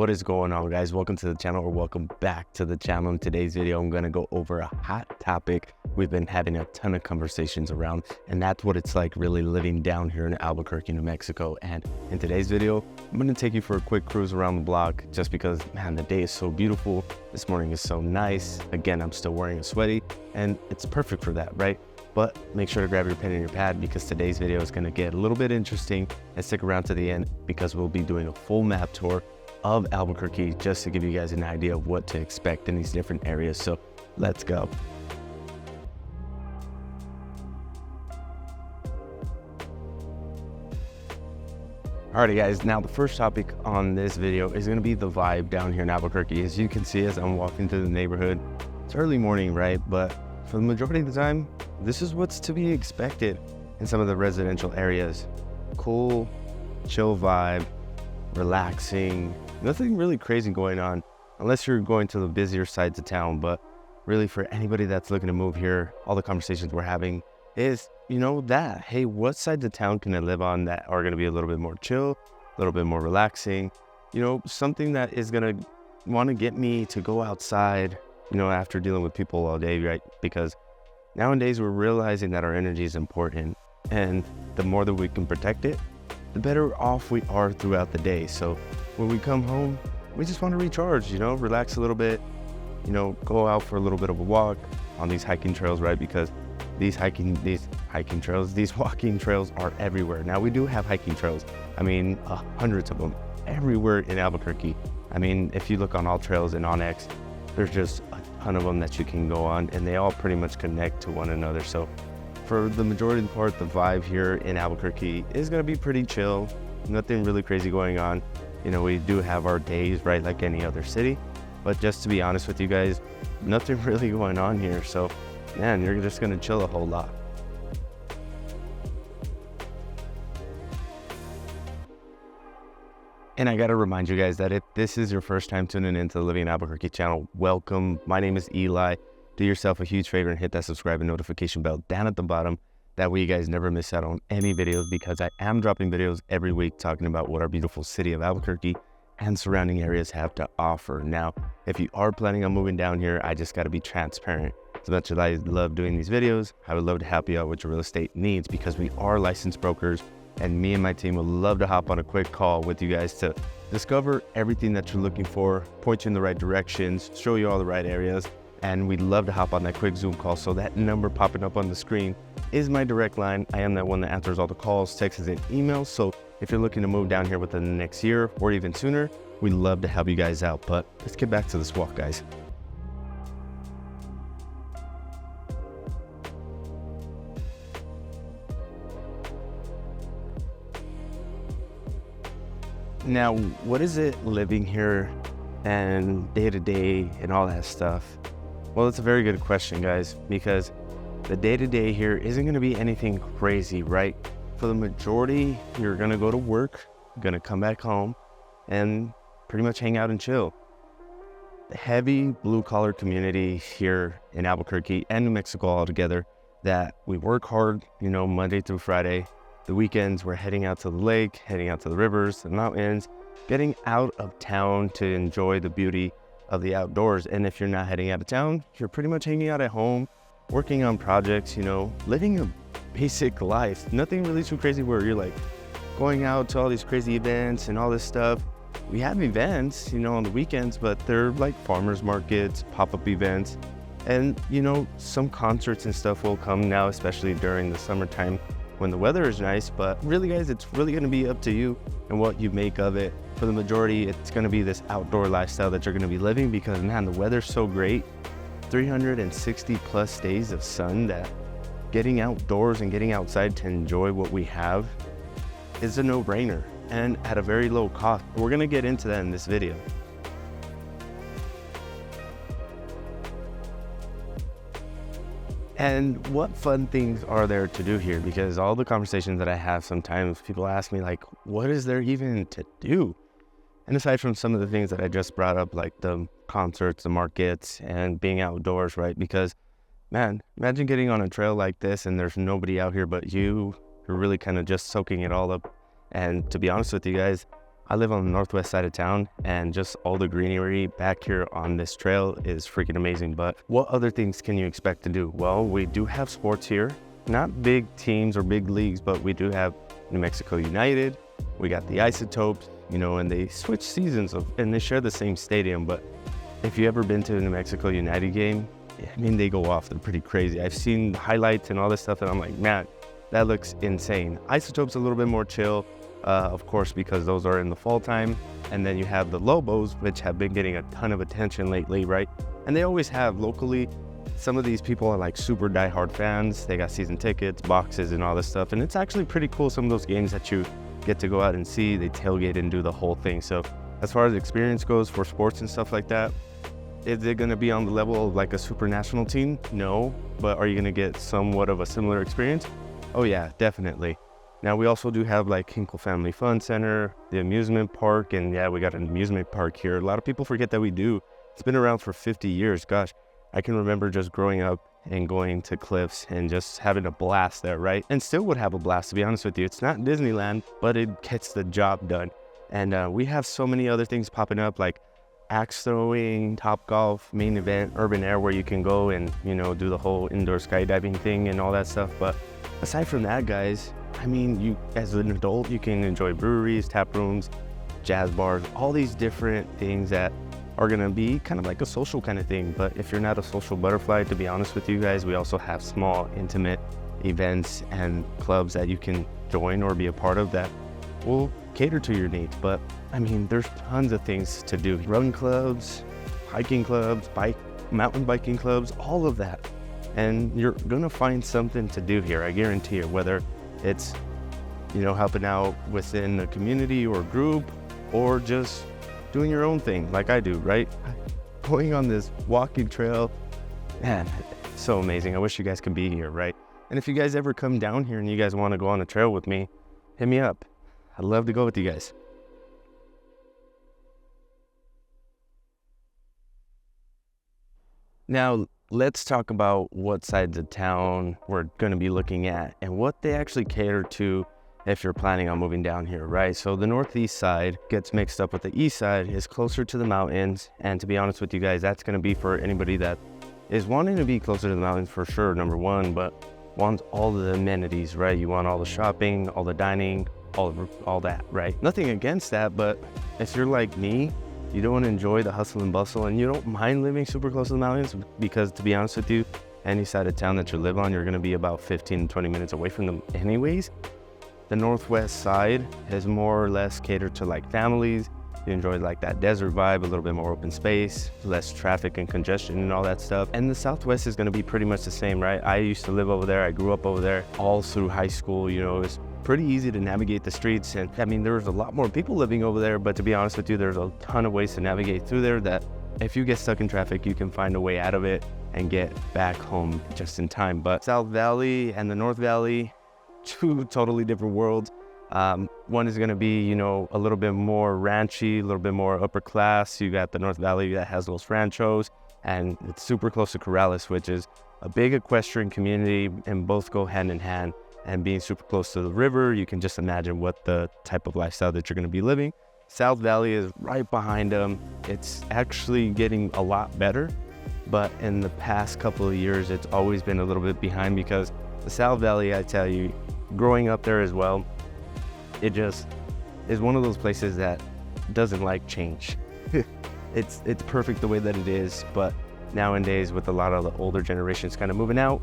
What is going on, guys? Welcome to the channel, or welcome back to the channel. In today's video, I'm going to go over a hot topic we've been having a ton of conversations around, and that's what it's like really living down here in Albuquerque, New Mexico. And in today's video, I'm going to take you for a quick cruise around the block just because, man, the day is so beautiful. This morning is so nice. Again, I'm still wearing a sweaty, and it's perfect for that, right? But make sure to grab your pen and your pad because today's video is going to get a little bit interesting, and stick around to the end because we'll be doing a full map tour of Albuquerque just to give you guys an idea of what to expect in these different areas. So let's go. Alrighty guys, now the first topic on this video is going to be the vibe down here in Albuquerque. As you can see as I'm walking through the neighborhood, it's early morning, right? But for the majority of the time, this is what's to be expected in some of the residential areas. Cool, chill vibe, relaxing, nothing really crazy going on unless you're going to the busier sides of town. But really, for anybody that's looking to move here, all the conversations we're having is, that, hey, what sides of town can I live on that are going to be a little bit more chill, a little bit more relaxing, something that is going to want to get me to go outside, after dealing with people all day, right? Because nowadays we're realizing that our energy is important, and the more that we can protect it, the better off we are throughout the day. So when we come home, we just want to recharge, relax a little bit, go out for a little bit of a walk on these hiking trails, right? Because these walking trails are everywhere. Now we do have hiking trails. I mean, hundreds of them everywhere in Albuquerque. I mean, if you look on All Trails and on X, there's just a ton of them that you can go on, and they all pretty much connect to one another. So for the majority of the part, the vibe here in Albuquerque is going to be pretty chill. Nothing really crazy going on. We do have our days, right, like any other city. But just to be honest with you guys, nothing really going on here. So, man, you're just going to chill a whole lot. And I got to remind you guys that if this is your first time tuning into the Living in Albuquerque channel, welcome. My name is Eli. Do yourself a huge favor and hit that subscribe and notification bell down at the bottom. That way you guys never miss out on any videos, because I am dropping videos every week talking about what our beautiful city of Albuquerque and surrounding areas have to offer. Now, if you are planning on moving down here, I just got to be transparent. As much as I love doing these videos, I would love to help you out with your real estate needs, because we are licensed brokers, and me and my team would love to hop on a quick call with you guys to discover everything that you're looking for, point you in the right directions, show you all the right areas. And we'd love to hop on that quick Zoom call. So that number popping up on the screen is my direct line. I am that one that answers all the calls, texts, and emails. So if you're looking to move down here within the next year or even sooner, we'd love to help you guys out. But let's get back to this walk, guys. Now, what is it living here and day to day and all that stuff? Well, it's a very good question, guys, because the day-to-day here isn't going to be anything crazy, right? For the majority, you're going to go to work, going to come back home, and pretty much hang out and chill. The heavy blue-collar community here in Albuquerque and New Mexico altogether, that we work hard, Monday through Friday. The weekends, we're heading out to the lake, heading out to the rivers, the mountains, getting out of town to enjoy the beauty of the outdoors. And if you're not heading out of town, you're pretty much hanging out at home, working on projects, living a basic life. Nothing really too crazy where you're like going out to all these crazy events and all this stuff. We have events, on the weekends, but they're like farmers markets, pop-up events, and some concerts and stuff will come now, especially during the summertime when the weather is nice. But really, guys, it's really going to be up to you and what you make of it. For the majority, it's going to be this outdoor lifestyle that you're going to be living, because, man, the weather's so great. 360 plus days of sun, that getting outdoors and getting outside to enjoy what we have is a no-brainer, and at a very low cost. We're going to get into that in this video. And what fun things are there to do here? Because all the conversations that I have, sometimes people ask me, like, what is there even to do? And aside from some of the things that I just brought up, like the concerts, the markets, and being outdoors, right? Because, man, imagine getting on a trail like this and there's nobody out here but you. You're really kind of just soaking it all up. And to be honest with you guys, I live on the northwest side of town, and just all the greenery back here on this trail is freaking amazing. But what other things can you expect to do? Well, we do have sports here, not big teams or big leagues, but we do have New Mexico United. We got the Isotopes, and they switch seasons and they share the same stadium. But if you ever been to a New Mexico United game, they go off. They're pretty crazy. I've seen highlights and all this stuff, and I'm like, man, that looks insane. Isotopes a little bit more chill, of course, because those are in the fall time. And then you have the Lobos, which have been getting a ton of attention lately, right? And they always have locally. Some of these people are like super diehard fans. They got season tickets, boxes, and all this stuff. And it's actually pretty cool, some of those games that you get to go out and see. They tailgate and do the whole thing. So as far as experience goes for sports and stuff like that, is it going to be on the level of like a super national team? No. But are you going to get somewhat of a similar experience? Oh yeah, definitely. Now we also do have like Hinkle Family Fun Center, the amusement park, and yeah, we got an amusement park here. A lot of people forget that we do. It's been around for 50 years. Gosh, I can remember just growing up and going to Cliffs and just having a blast there, right? And still would have a blast, to be honest with you. It's not Disneyland, but it gets the job done. And we have so many other things popping up, like axe throwing, Top Golf, main event, Urban Air, where you can go and, do the whole indoor skydiving thing and all that stuff. But aside from that, guys, you as an adult, you can enjoy breweries, tap rooms, jazz bars, all these different things that are gonna be kind of like a social kind of thing. But if you're not a social butterfly, to be honest with you guys, we also have small, intimate events and clubs that you can join or be a part of that will cater to your needs. But there's tons of things to do. Run clubs, hiking clubs, mountain biking clubs, all of that. And you're gonna find something to do here, I guarantee you, whether it's, helping out within a community or group, or just doing your own thing like I do, right? Going on this walking trail, man, it's so amazing. I wish you guys could be here, right? And if you guys ever come down here and you guys want to go on a trail with me, hit me up. I'd love to go with you guys. Now, let's talk about what sides of town we're going to be looking at and what they actually cater to if you're planning on moving down here, right? So the northeast side gets mixed up with the east side, is closer to the mountains. And to be honest with you guys, that's going to be for anybody that is wanting to be closer to the mountains for sure, number one, but wants all the amenities, right? You want all the shopping, all the dining, all that, right? Nothing against that, but if you're like me, you don't want to enjoy the hustle and bustle, and you don't mind living super close to the mountains, because to be honest with you, any side of town that you live on, you're going to be about 15 to 20 minutes away from them anyways. The northwest side is more or less catered to like families. You enjoy like that desert vibe, a little bit more open space, less traffic and congestion and all that stuff. And the southwest is going to be pretty much the same, right? I used to live over there. I grew up over there all through high school. It's pretty easy to navigate the streets. And there was a lot more people living over there, but to be honest with you, there's a ton of ways to navigate through there that if you get stuck in traffic, you can find a way out of it and get back home just in time. But South Valley and the North Valley, two totally different worlds. One is going to be, a little bit more ranchy, a little bit more upper class. You got the North Valley that has those ranchos, and it's super close to Corrales, which is a big equestrian community, and both go hand in hand. And being super close to the river, you can just imagine what the type of lifestyle that you're going to be living. South Valley is right behind them. It's actually getting a lot better, but in the past couple of years, it's always been a little bit behind, because the South Valley, I tell you, growing up there as well, it just is one of those places that doesn't like change. It's perfect the way that it is, but nowadays with a lot of the older generations kind of moving out,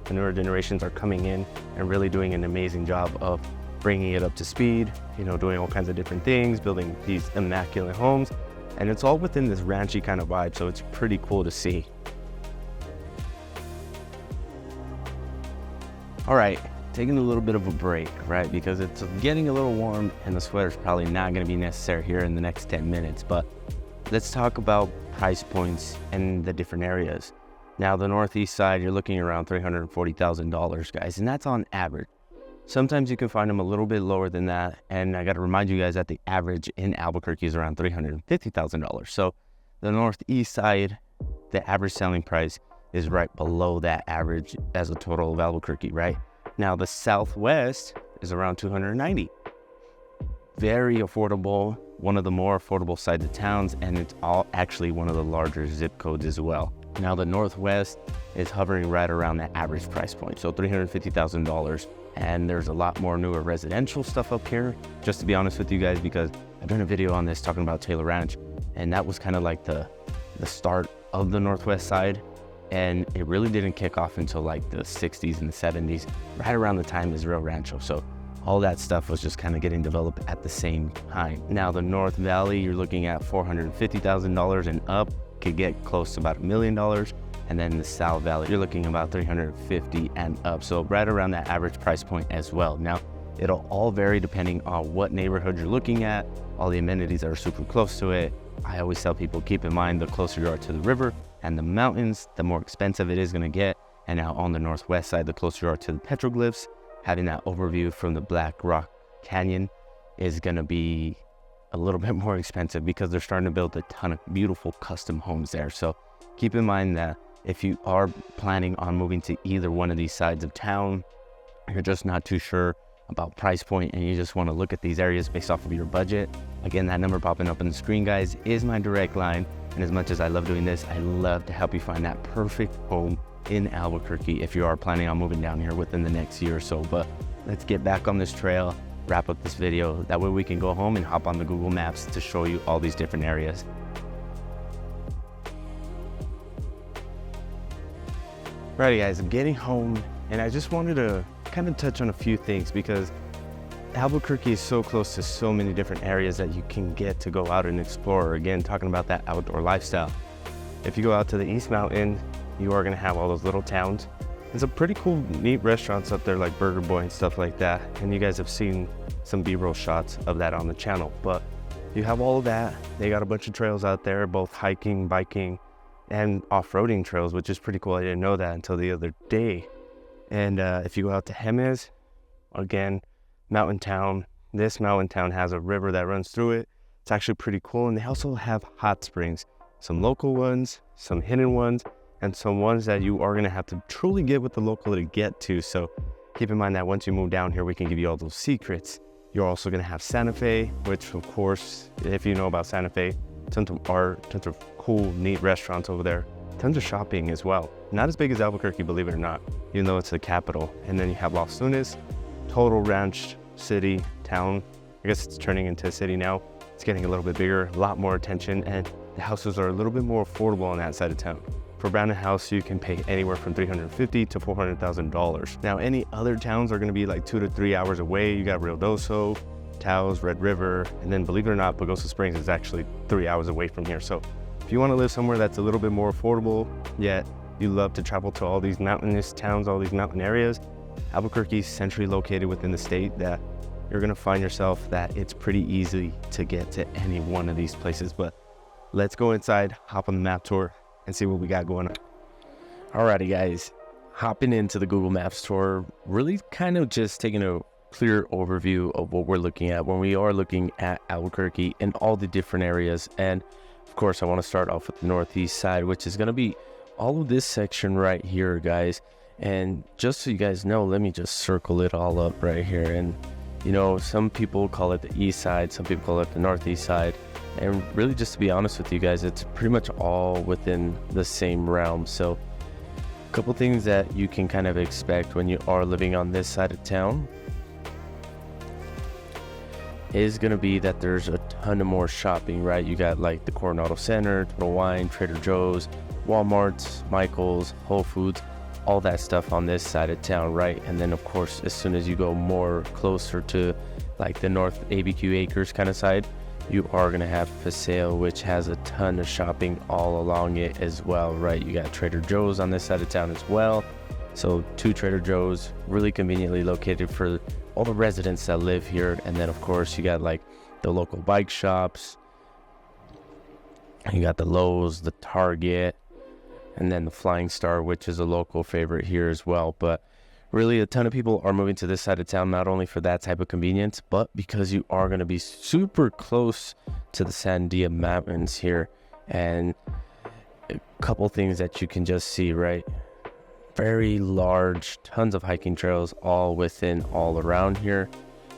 the newer generations are coming in and really doing an amazing job of bringing it up to speed, doing all kinds of different things, building these immaculate homes, and it's all within this ranchy kind of vibe, so it's pretty cool to see. All right, taking a little bit of a break, right? Because it's getting a little warm and the sweater's probably not gonna be necessary here in the next 10 minutes, but let's talk about price points in the different areas. Now, the northeast side, you're looking around $340,000, guys, and that's on average. Sometimes you can find them a little bit lower than that, and I gotta remind you guys that the average in Albuquerque is around $350,000. So the northeast side, the average selling price is right below that average as a total of Albuquerque, right? Now the southwest is around 290. very affordable, one of the more affordable sides of towns, and it's all actually one of the larger zip codes as well. Now the Northwest is hovering right around that average price point, so $350,000. And there's a lot more newer residential stuff up here, just to be honest with you guys, because I've done a video on this talking about Taylor Ranch, and that was kind of like the start of the Northwest side. And it really didn't kick off until like the 60s and the 70s, right around the time Israel Rancho. So all that stuff was just kind of getting developed at the same time. Now the North Valley, you're looking at $450,000 and up, could get close to about $1 million. And then the South Valley, you're looking about $350,000 and up. So right around that average price point as well. Now, it'll all vary depending on what neighborhood you're looking at, all the amenities are super close to it. I always tell people, keep in mind, the closer you are to the river and the mountains, the more expensive it is gonna get. And now on the Northwest side, the closer you are to the petroglyphs, having that overview from the Black Rock Canyon is gonna be a little bit more expensive because they're starting to build a ton of beautiful custom homes there. So keep in mind that if you are planning on moving to either one of these sides of town, you're just not too sure about price point and you just want to look at these areas based off of your budget, again, that number popping up on the screen, guys, is my direct line. And as much as I love doing this, I love to help you find that perfect home in Albuquerque if you are planning on moving down here within the next year or so. But let's get back on this trail, wrap up this video. That way we can go home and hop on the Google Maps to show you all these different areas. Alrighty guys, I'm getting home and I just wanted to kind of touch on a few things because Albuquerque is so close to so many different areas that you can get to go out and explore. Again, talking about that outdoor lifestyle. If you go out to the East Mountain, you are going to have all those little towns. There's some pretty cool, neat restaurants up there like Burger Boy and stuff like that. And you guys have seen some B-roll shots of that on the channel. But you have all of that. They got a bunch of trails out there, both hiking, biking, and off-roading trails, which is pretty cool. I didn't know that until the other day. And if you go out to Jemez, again, mountain town. This mountain town has a river that runs through it. It's actually pretty cool. And they also have hot springs, some local ones, some hidden ones, and some ones that you are going to have to truly get with the local to get to. So keep in mind that once you move down here, we can give you all those secrets. You're also going to have Santa Fe, which of course, if you know about Santa Fe, tons of art, tons of cool, neat restaurants over there, tons of shopping as well. Not as big as Albuquerque, believe it or not, even though it's the capital. And then you have Los Lunas, total ranch city, town. I guess it's turning into a city now. It's getting a little bit bigger, a lot more attention, and the houses are a little bit more affordable on that side of town. For a brand new house, you can pay anywhere from $350,000 to $400,000. Now, any other towns are gonna be like 2 to 3 hours away. You got Ruidoso, Taos, Red River, and then believe it or not, Pagosa Springs is actually 3 hours away from here. So if you wanna live somewhere that's a little bit more affordable, yet you love to travel to all these mountainous towns, all these mountain areas, Albuquerque is centrally located within the state that you're gonna find yourself that it's pretty easy to get to any one of these places. But let's go inside, hop on the map tour, and see what we got going on. Alrighty guys, hopping into the Google Maps tour, really kind of just taking a clear overview of what we're looking at when we are looking at Albuquerque and all the different areas. And of course, I want to start off with the northeast side, which is going to be all of this section right here, guys. And just so you guys know, let me just circle it all up right here. And you know, some people call it the east side, some people call it the northeast side. And really, just to be honest with you guys, it's pretty much all within the same realm. So a couple things that you can kind of expect when you are living on this side of town is going to be that there's a ton of more shopping, right? You got like the Coronado Center, Total Wine, Trader Joe's, Walmart's, Michael's, Whole Foods, all that stuff on this side of town, right? And then of course, as soon as you go more closer to like the North ABQ Acres kind of side, you are going to have Paseo, which has a ton of shopping all along it as well, right? You got Trader Joe's on this side of town as well. So 2 Trader Joe's, really conveniently located for all the residents that live here. And then of course you got like the local bike shops, you got the Lowe's, the Target, and then the Flying Star, which is a local favorite here as well. But really, a ton of people are moving to this side of town, not only for that type of convenience, but because you are going to be super close to the Sandia Mountains here. And a couple things that you can just see, right? Very large, tons of hiking trails all within, all around here.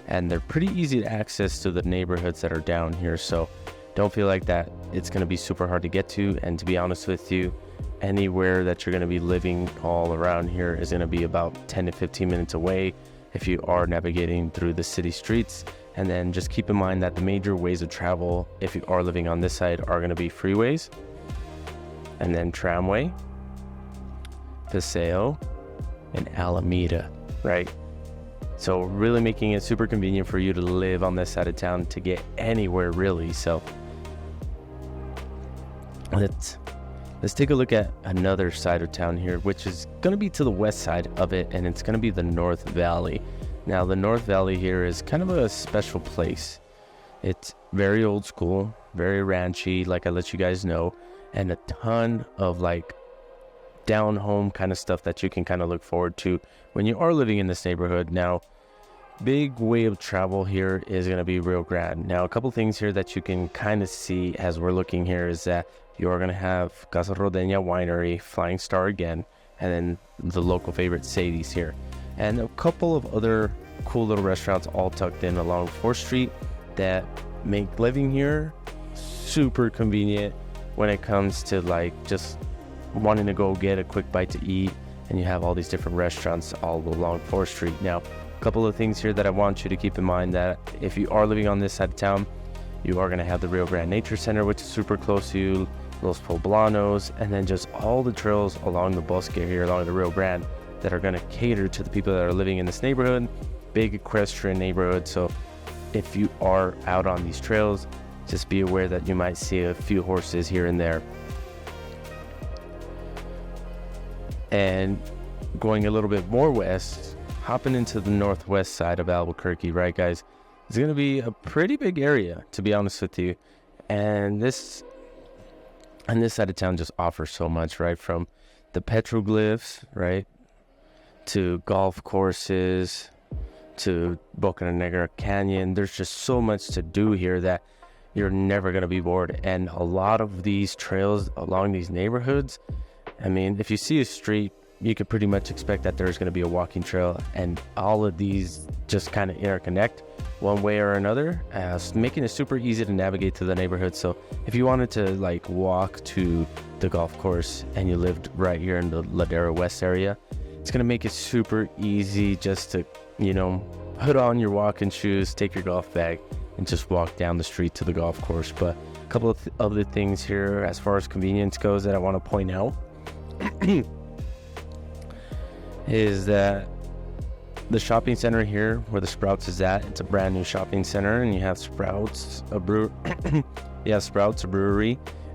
and they're pretty easy to access to the neighborhoods that are down here. So don't feel like that it's going to be super hard to get to. And to be honest with you, anywhere that you're going to be living all around here is going to be about 10 to 15 minutes away if you are navigating through the city streets. And then just keep in mind that the major ways of travel, if you are living on this side, are going to be freeways, and then tramway, Paseo, and Alameda, right? So really making it super convenient for you to live on this side of town to get anywhere, really. So let's take a look at another side of town here, which is going to be to the west side of it, and it's going to be the North Valley. Now, the North Valley here is kind of a special place. It's very old school, very ranchy, like I let you guys know, and a ton of like down home kind of stuff that you can kind of look forward to when you are living in this neighborhood. Now, big way of travel here is going to be Rio Grande. Now, a couple things here that you can kind of see as we're looking here is that you are going to have Casa Rodeña Winery, Flying Star again, and then the local favorite Sadie's here, and a couple of other cool little restaurants all tucked in along 4th Street that make living here super convenient when it comes to like just wanting to go get a quick bite to eat. And you have all these different restaurants all along 4th Street. Now, a couple of things here that I want you to keep in mind, that if you are living on this side of town, you are going to have the Rio Grande Nature Center, which is super close to you, Los Poblanos, and then just all the trails along the Bosque here, along the Rio Grande, that are going to cater to the people that are living in this neighborhood. Big equestrian neighborhood. So if you are out on these trails, just be aware that you might see a few horses here and there. And going a little bit more west, hopping into the northwest side of Albuquerque, right, guys? It's going to be a pretty big area, to be honest with you. And this side of town just offers so much, right? From the petroglyphs, right, to golf courses, to Boca Negra Canyon. There's just so much to do here that you're never going to be bored. And a lot of these trails along these neighborhoods, I mean, if you see a street, you could pretty much expect that there's going to be a walking trail, and all of these just kind of interconnect one way or another, making it super easy to navigate to the neighborhood. So if you wanted to like walk to the golf course and you lived right here in the Ladera West area, it's going to make it super easy just to, you know, put on your walking shoes, take your golf bag, and just walk down the street to the golf course. But a couple of other things here as far as convenience goes that I want to point out is that the shopping center here where the Sprouts is at, it's a brand new shopping center, and you have Sprouts, a brewery,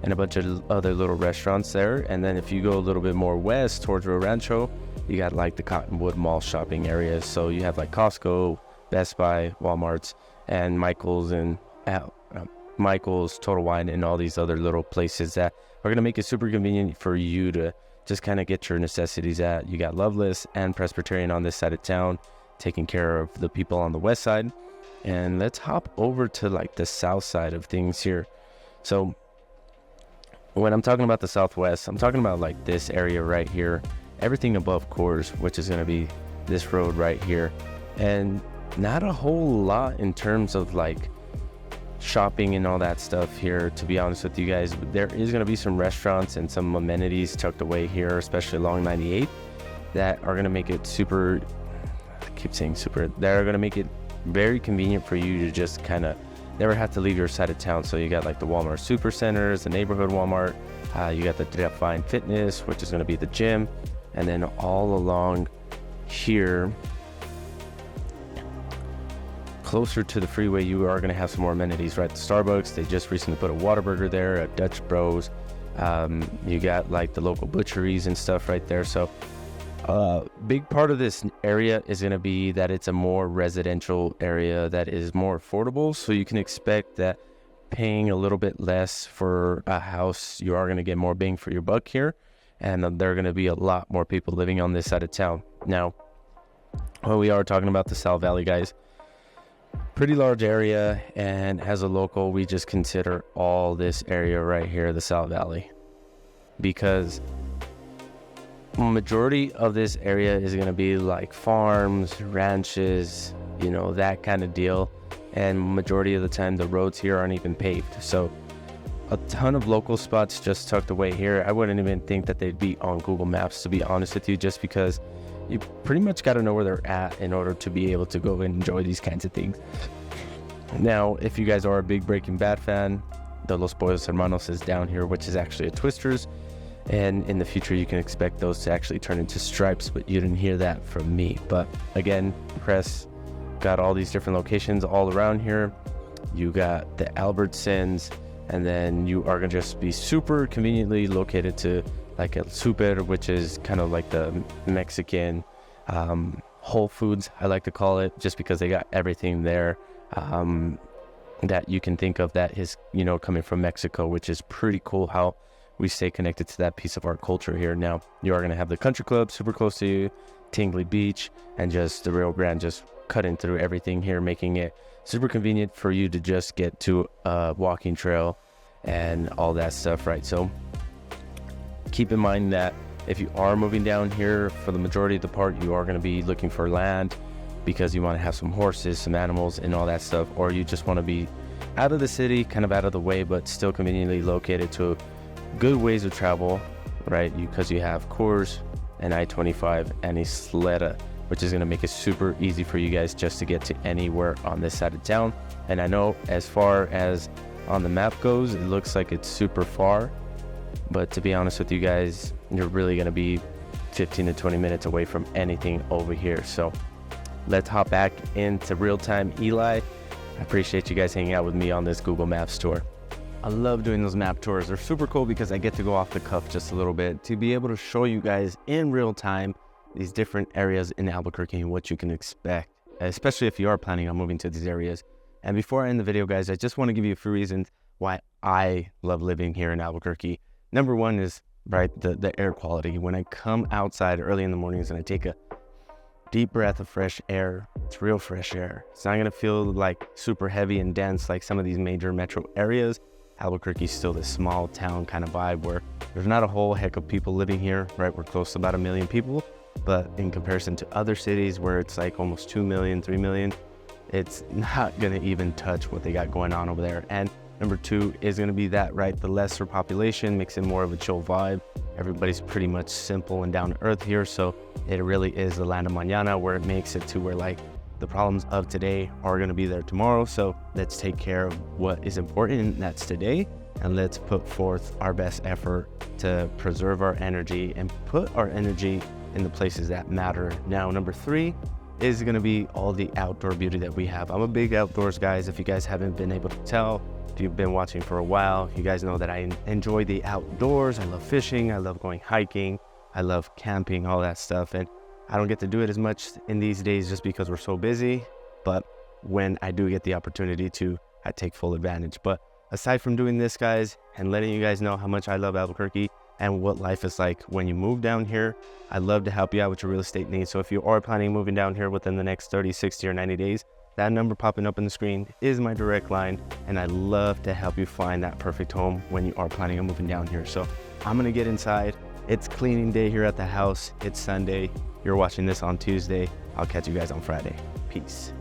and a bunch of other little restaurants there. And then if you go a little bit more west towards Rio Rancho, you got like the Cottonwood Mall shopping areas. So you have like Costco, Best Buy, Walmart's, and Michael's, and Michael's, Total Wine, and all these other little places that are going to make it super convenient for you to just kind of get your necessities at. You got Loveless and Presbyterian on this side of town, taking care of the people on the west side. And let's hop over to like the south side of things here. So when I'm talking about the southwest, I'm talking about like this area right here, everything above Coors, which is going to be this road right here. And not a whole lot in terms of like shopping and all that stuff here, to be honest with you guys. There is going to be some restaurants and some amenities tucked away here, especially along 98, that are going to make it super, I keep saying super, that are going to make it very convenient for you to just kind of never have to leave your side of town. So you got like the Walmart super centers, the neighborhood Walmart, you got the Define Fitness, which is going to be the gym, and then all along here closer to the freeway, you are going to have some more amenities, right? The Starbucks, they just recently put a Whataburger there, a Dutch Bros. You got like the local butcheries and stuff right there. So big part of this area is going to be that it's a more residential area that is more affordable. So you can expect that paying a little bit less for a house, you are going to get more bang for your buck here. And there are going to be a lot more people living on this side of town. Now, when we are talking about the South Valley, guys, pretty large area, and as a local, we just consider all this area right here the South Valley, because majority of this area is going to be like farms, ranches, that kind of deal. And majority of the time, the roads here aren't even paved. So a ton of local spots just tucked away here. I wouldn't even think that they'd be on Google Maps, to be honest with you, just because you pretty much got to know where they're at in order to be able to go and enjoy these kinds of things. Now, if you guys are a big Breaking Bad fan, the Los Pollos Hermanos is down here, which is actually a Twister's. And in the future, you can expect those to actually turn into Stripes, but you didn't hear that from me. But again, Press got all these different locations all around here. You got the Albertsons, and then you are going to just be super conveniently located to like El Super, which is kind of like the Mexican Whole Foods, I like to call it, just because they got everything there that you can think of that is, coming from Mexico, which is pretty cool how we stay connected to that piece of our culture here. Now, you are going to have the country club super close to you, Tingley Beach, and just the Rio Grande just cutting through everything here, making it super convenient for you to just get to a walking trail and all that stuff, right? So keep in mind that if you are moving down here, for the majority of the part, you are going to be looking for land because you want to have some horses, some animals, and all that stuff, or you just want to be out of the city, kind of out of the way, but still conveniently located to good ways of travel, right? Because you have Coors and I-25 and Isleta, which is going to make it super easy for you guys just to get to anywhere on this side of town. And I know as far as on the map goes, it looks like it's super far, but to be honest with you guys, you're really going to be 15 to 20 minutes away from anything over here. So let's hop back into real time. Eli, I appreciate you guys hanging out with me on this Google Maps tour. I love doing those map tours. They're super cool because I get to go off the cuff just a little bit to be able to show you guys in real time these different areas in Albuquerque and what you can expect, especially if you are planning on moving to these areas. And before I end the video, guys, I just want to give you a few reasons why I love living here in Albuquerque. Number one is, right, the air quality. When I come outside early in the mornings and I take a deep breath of fresh air, it's real fresh air. It's not going to feel like super heavy and dense like some of these major metro areas. Albuquerque's still this small town kind of vibe where there's not a whole heck of people living here, right? We're close to about 1 million people, but in comparison to other cities where it's like almost 2 million, 3 million, it's not going to even touch what they got going on over there. And number two is going to be that, right? The lesser population makes it more of a chill vibe. Everybody's pretty much simple and down to earth here. So it really is the land of mañana, where it makes it to where like the problems of today are going to be there tomorrow. So let's take care of what is important, and that's today. And let's put forth our best effort to preserve our energy and put our energy in the places that matter. Now, number three is going to be all the outdoor beauty that we have. I'm a big outdoors guys. If you guys haven't been able to tell, if you've been watching for a while, you guys know that I enjoy the outdoors. I love fishing. I love going hiking. I love camping, all that stuff. And I don't get to do it as much in these days just because we're so busy. But when I do get the opportunity to, I take full advantage. But aside from doing this, guys, and letting you guys know how much I love Albuquerque and what life is like when you move down here, I'd love to help you out with your real estate needs. So if you are planning on moving down here within the next 30, 60, or 90 days, that number popping up on the screen is my direct line, and I'd love to help you find that perfect home when you are planning on moving down here. So I'm gonna get inside. It's cleaning day here at the house. It's Sunday. You're watching this on Tuesday. I'll catch you guys on Friday. Peace.